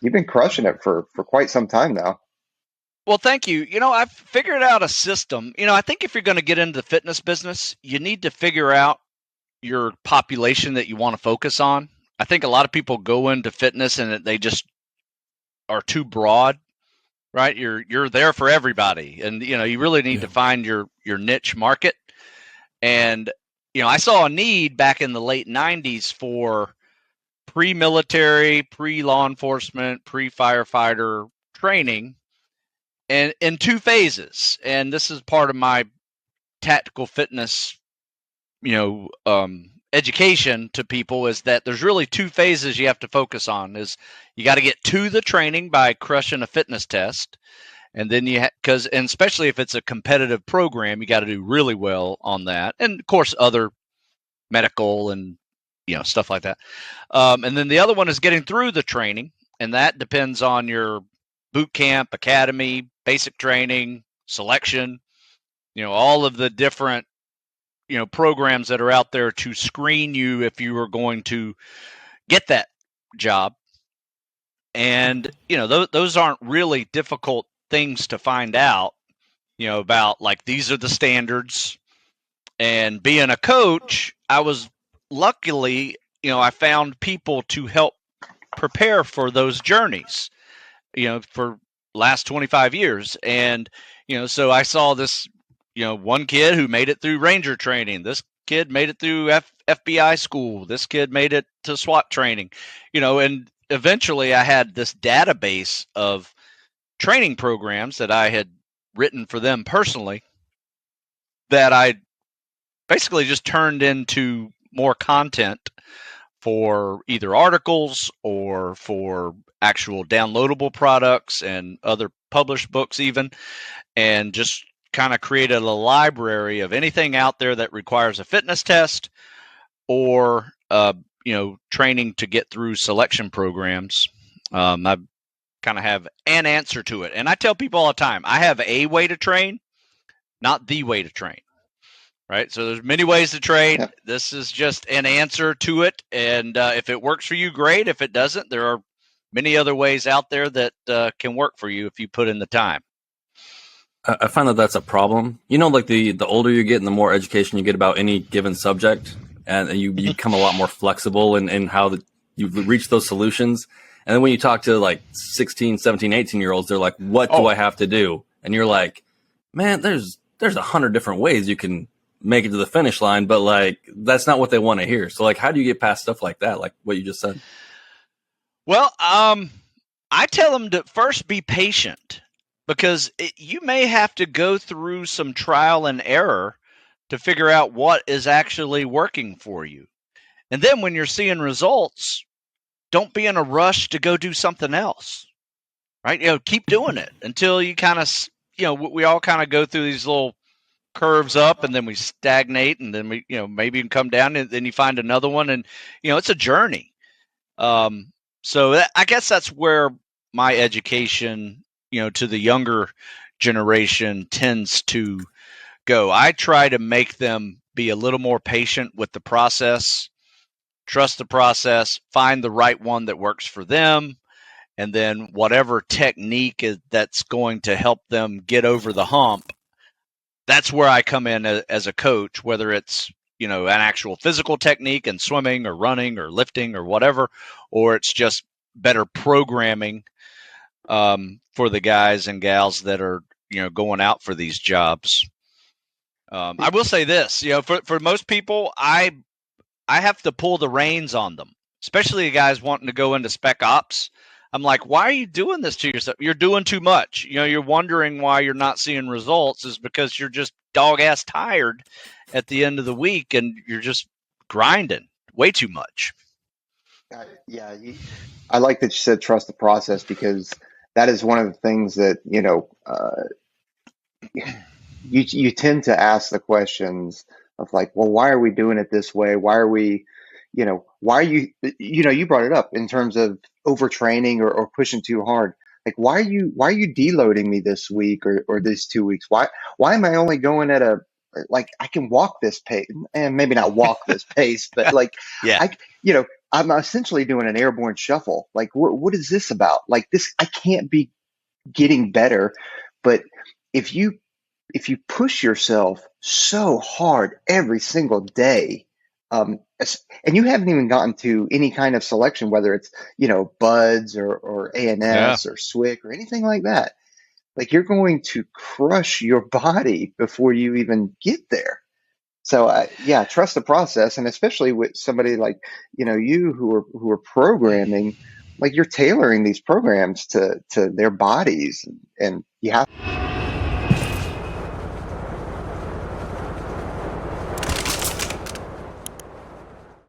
You've been crushing it for quite some time now. Well, thank you. I've figured out a system. I think if you're going to get into the fitness business, you need to figure out your population that you want to focus on. I think a lot of people go into fitness and they just are too broad, right? You're there for everybody, and you really need to find your niche market. And I saw a need back in the late '90s for pre-military, pre-law enforcement, pre-firefighter training, and in two phases. And this is part of my tactical fitness, education to people, is that there's really two phases you have to focus on. Is you got to get to the training by crushing a fitness test, and then and especially if it's a competitive program, you got to do really well on that, and of course other medical and stuff like that. And then the other one is getting through the training, and that depends on your boot camp, academy, basic training, selection, all of the different programs that are out there to screen you if you are going to get that job. And those aren't really difficult things to find out about, like, these are the standards. And being a coach, I was luckily I found people to help prepare for those journeys for last 25 years. And so I saw this one kid who made it through Ranger training. This kid made it through FBI school. This kid made it to SWAT training, and eventually I had this database of training programs that I had written for them personally that I basically just turned into more content for either articles or for actual downloadable products and other published books even, and just kind of created a library of anything out there that requires a fitness test or training to get through selection programs. I kind of have an answer to it, and I tell people all the time, I have a way to train, not the way to train. Right, so there's many ways to train. Yeah. This is just an answer to it, and if it works for you, great. If it doesn't, there are many other ways out there that can work for you if you put in the time. I find that that's a problem. Like the older you get and the more education you get about any given subject, and you become a lot more flexible in how you reach those solutions. And then when you talk to like 16, 17, 18-year-olds, they're like, what do I have to do? And you're like, man, there's 100 different ways you can make it to the finish line, but like, that's not what they want to hear. So like, how do you get past stuff like that? Like what you just said? Well, I tell them to first be patient, because you may have to go through some trial and error to figure out what is actually working for you. And then when you're seeing results, don't be in a rush to go do something else, right? Keep doing it until you kind of, we all kind of go through these little curves up, and then we stagnate, and then we, maybe you can come down, and then you find another one, and it's a journey. So I guess that's where my education, to the younger generation tends to go. I try to make them be a little more patient with the process, trust the process, find the right one that works for them, and then whatever technique that's going to help them get over the hump. That's where I come in as a coach, whether it's, an actual physical technique and swimming or running or lifting or whatever, or it's just better programming for the guys and gals that are, going out for these jobs. I will say this, for most people, I have to pull the reins on them, especially the guys wanting to go into spec ops. I'm like, why are you doing this to yourself? You're doing too much. You're wondering why you're not seeing results is because you're just dog ass tired at the end of the week, and you're just grinding way too much. Yeah, I like that you said trust the process, because that is one of the things that you tend to ask the questions of like, well, why are we doing it this way? Why are we, why are you, you brought it up in terms of overtraining or pushing too hard. Like, why are you deloading me this week or these 2 weeks? Why am I only going at like, I can walk this pace, and maybe not walk this pace, but like, yeah, I'm essentially doing an airborne shuffle. Like, what is this about? Like this, I can't be getting better. But if you push yourself so hard every single day, and you haven't even gotten to any kind of selection, whether it's, buds or Yeah. ANS or SWIC or anything like that, like you're going to crush your body before you even get there. So yeah, trust the process, and especially with somebody like you who are programming, like you're tailoring these programs to their bodies, and you have